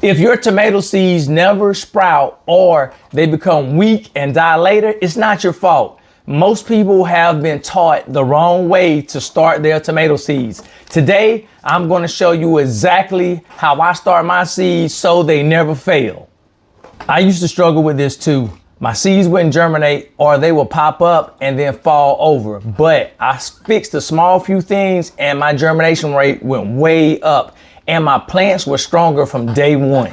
If your tomato seeds never sprout or they become weak and die later, it's not your fault. Most people have been taught the wrong way to start their tomato seeds. Today, I'm going to show you exactly how I start my seeds so they never fail. I used to struggle with this too. My seeds wouldn't germinate or they will pop up and then fall over. But I fixed a small few things and my germination rate went way up and my plants were stronger from day one.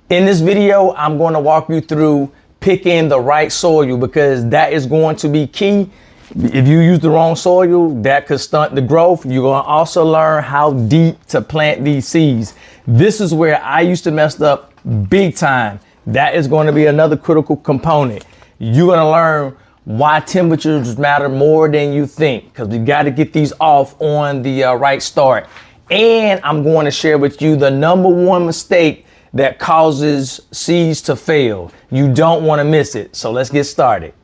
In this video, I'm going to walk you through picking the right soil because that is going to be key. If you use the wrong soil, that could stunt the growth. You're going to also learn how deep to plant these seeds. This is where I used to mess up big time. That is going to be another critical component. You're going to learn why temperatures matter more than you think, because we got to get these off on the right start. And I'm going to share with you the #1 mistake that causes seeds to fail. You don't want to miss it. So let's get started.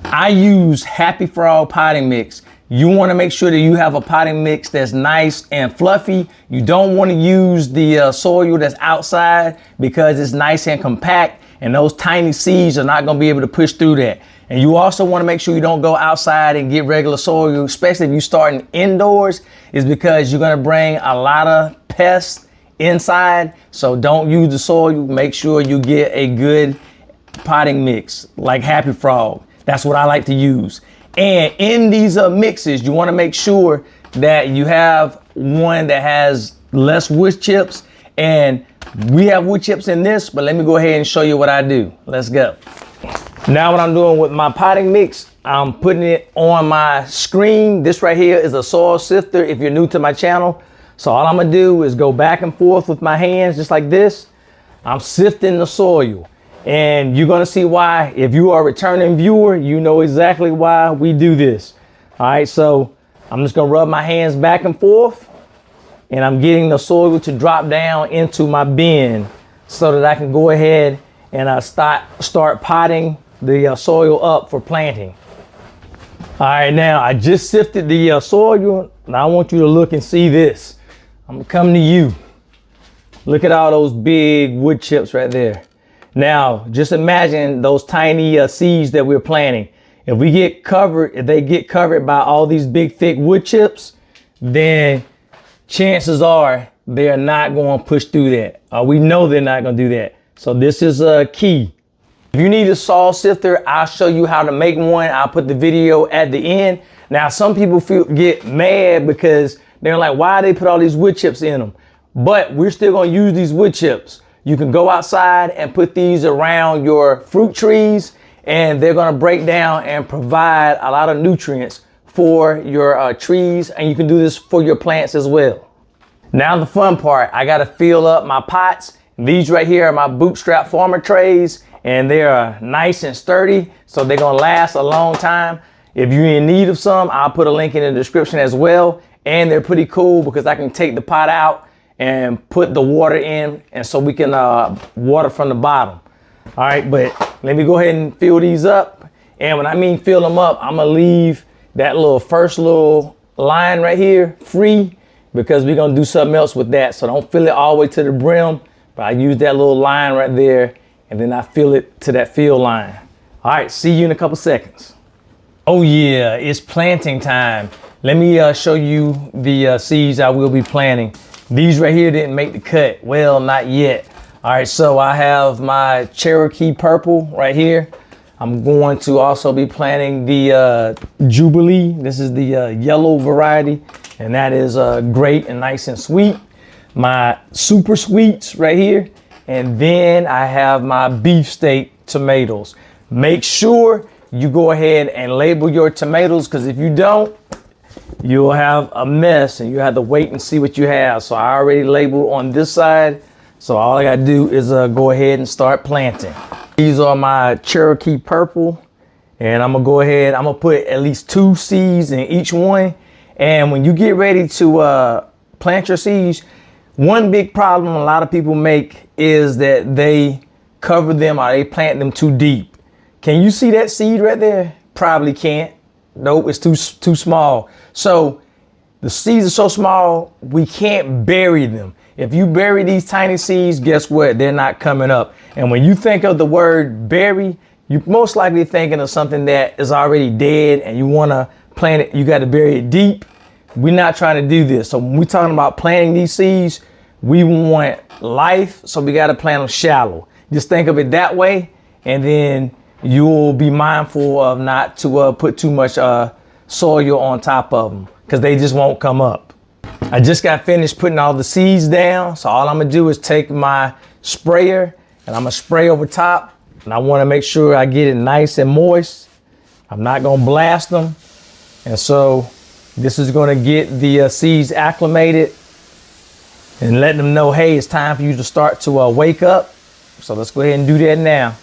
I use Happy Frog potting mix. You want to make sure that you have a potting mix that's nice and fluffy. You don't want to use the soil that's outside because it's nice and compact and those tiny seeds are not going to be able to push through that. And you also want to make sure you don't go outside and get regular soil, especially if you're starting indoors, is because you're going to bring a lot of pests inside. So don't use the soil. Make sure you get a good potting mix like Happy Frog. That's what I like to use. And in these mixes, you want to make sure that you have one that has less wood chips. And we have wood chips in this, but let me go ahead and show you what I do. Let's go. Now what I'm doing with my potting mix, I'm putting it on my screen. This right here is a soil sifter if you're new to my channel. So all I'm gonna do is go back and forth with my hands just like this. I'm sifting the soil. And you're gonna see why. If you are a returning viewer, you know exactly why we do this. All right, so I'm just gonna rub my hands back and forth and I'm getting the soil to drop down into my bin so that I can go ahead and start potting the soil up for planting. All right, now I just sifted the soil. Now I want you to look and see this. I'm gonna come to you. Look at all those big wood chips right there. Now, just imagine those tiny seeds that we're planting. If they get covered by all these big, thick wood chips, then chances are they're not going to push through that. We know they're not going to do that. So this is key. If you need a soil sifter, I'll show you how to make one. I'll put the video at the end. Now, some people get mad because they're like, why they put all these wood chips in them? But we're still going to use these wood chips. You can go outside and put these around your fruit trees and they're going to break down and provide a lot of nutrients for your trees. And you can do this for your plants as well. Now the fun part, I got to fill up my pots. These right here are my bootstrap farmer trays and they are nice and sturdy. So they're going to last a long time. If you're in need of some, I'll put a link in the description as well. And they're pretty cool because I can take the pot out and put the water in, and so we can water from the bottom. All right, but let me go ahead and fill these up. And when I mean fill them up, I'm gonna leave that first little line right here free because we're gonna do something else with that. So don't fill it all the way to the brim, but I use that little line right there and then I fill it to that fill line. All right, see you in a couple seconds. Oh yeah, it's planting time. Let me show you the seeds I will be planting. These right here didn't make the cut. Well, not yet. All right, so I have my Cherokee purple right here. I'm going to also be planting the Jubilee. This is the yellow variety, and that is great and nice and sweet. My super sweets right here. And then I have my beefsteak tomatoes. Make sure you go ahead and label your tomatoes, because if you don't, you'll have a mess and you have to wait and see what you have. So I already labeled on this side. So all I gotta do is go ahead and start planting. These are my Cherokee purple. And I'm gonna go ahead, I'm gonna put at least 2 seeds in each one. And when you get ready to plant your seeds, one big problem a lot of people make is that they cover them or they plant them too deep. Can you see that seed right there? Probably can't. Nope, it's too small. So the seeds are so small, we can't bury them. If you bury these tiny seeds, guess what? They're not coming up. And when you think of the word bury, you're most likely thinking of something that is already dead and you want to plant it. You got to bury it deep. We're not trying to do this. So when we're talking about planting these seeds, we want life. So we got to plant them shallow. Just think of it that way. And then you'll be mindful of not to put too much soil on top of them, because they just won't come up. I just got finished putting all the seeds down. So all I'm gonna do is take my sprayer and I'm gonna spray over top. And I wanna make sure I get it nice and moist. I'm not gonna blast them. And so this is gonna get the seeds acclimated and let them know, hey, it's time for you to start to wake up. So let's go ahead and do that now.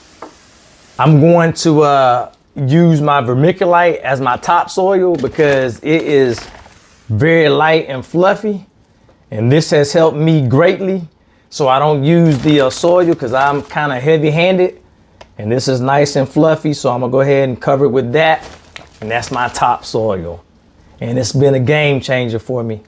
I'm going to use my vermiculite as my topsoil because it is very light and fluffy, and this has helped me greatly. So I don't use the soil because I'm kind of heavy-handed, and this is nice and fluffy. So I'm gonna go ahead and cover it with that, and that's my topsoil, and it's been a game changer for me.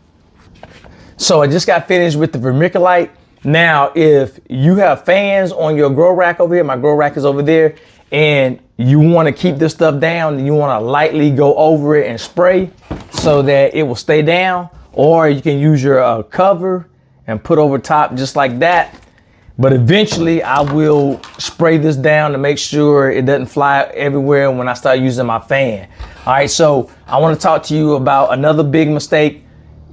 So I just got finished with the vermiculite. Now, if you have fans on your grow rack over here, my grow rack is over there, and you want to keep this stuff down, you want to lightly go over it and spray so that it will stay down, or you can use your cover and put over top just like that. But eventually I will spray this down to make sure it doesn't fly everywhere when I start using my fan. All right, so I want to talk to you about another big mistake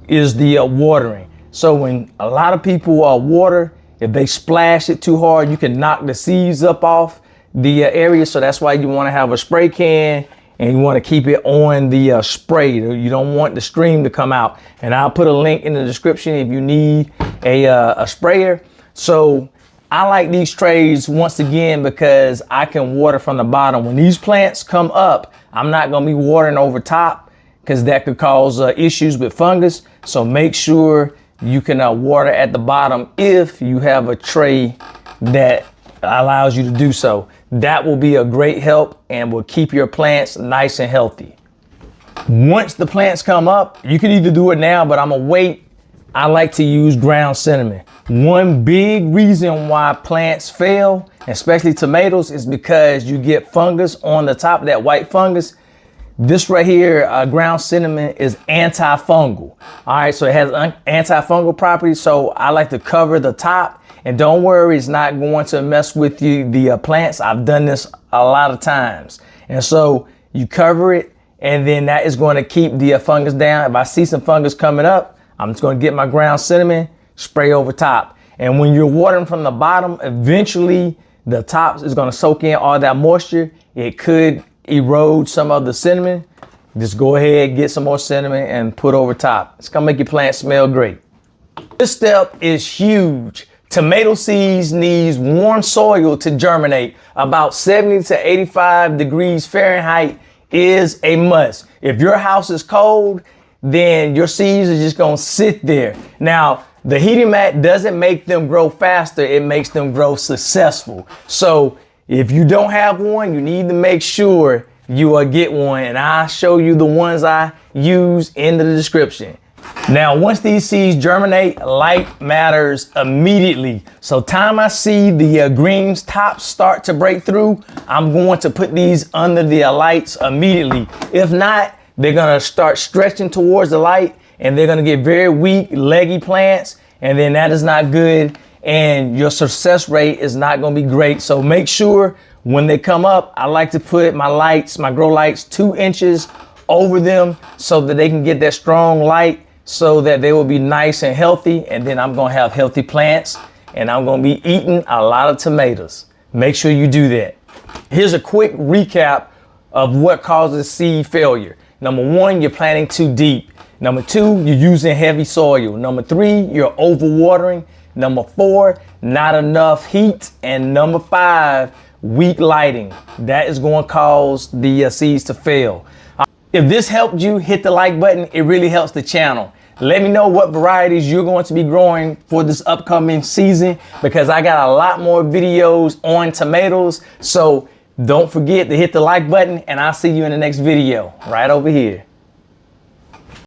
is the watering. So when a lot of people water, if they splash it too hard, you can knock the seeds up off the area. So that's why you want to have a spray can, and you want to keep it on the spray. You don't want the stream to come out. And I'll put a link in the description if you need a sprayer. So I like these trays once again because I can water from the bottom. When these plants come up, I'm not going to be watering over top because that could cause issues with fungus. So make sure you can water at the bottom if you have a tray that allows you to do so. That will be a great help and will keep your plants nice and healthy. Once the plants come up, you can either do it now, but I'm gonna wait. I like to use ground cinnamon. One big reason why plants fail, especially tomatoes, is because you get fungus on the top, that white fungus. This right here, ground cinnamon, is antifungal. All right, so it has antifungal properties. So I like to cover the top. And don't worry, it's not going to mess with the plants. I've done this a lot of times. And so you cover it, and then that is going to keep the fungus down. If I see some fungus coming up, I'm just going to get my ground cinnamon, spray over top. And when you're watering from the bottom, eventually the top is going to soak in all that moisture. It could erode some of the cinnamon. Just go ahead, get some more cinnamon and put over top. It's going to make your plant smell great. This step is huge. Tomato seeds needs warm soil to germinate. About 70 to 85 degrees Fahrenheit is a must. If your house is cold, then your seeds are just gonna sit there. Now, the heating mat doesn't make them grow faster, it makes them grow successful. So if you don't have one, you need to make sure you get one, and I'll show you the ones I use in the description. Now, once these seeds germinate, light matters immediately. So time I see the green tops start to break through, I'm going to put these under the lights immediately. If not, they're gonna start stretching towards the light and they're gonna get very weak, leggy plants, and then that is not good, and your success rate is not gonna be great. So make sure when they come up, I like to put my lights, my grow lights, 2 inches over them so that they can get that strong light, so that they will be nice and healthy, and then I'm gonna have healthy plants and I'm gonna be eating a lot of tomatoes. Make sure you do that. Here's a quick recap of what causes seed failure. Number 1, you're planting too deep. Number 2, you're using heavy soil. Number 3, you're overwatering. Number 4, not enough heat. And number 5, weak lighting. That is going to cause the seeds to fail. If this helped you, hit the like button. It really helps the channel. Let me know what varieties you're going to be growing for this upcoming season, because I got a lot more videos on tomatoes. So don't forget to hit the like button, and I'll see you in the next video right over here.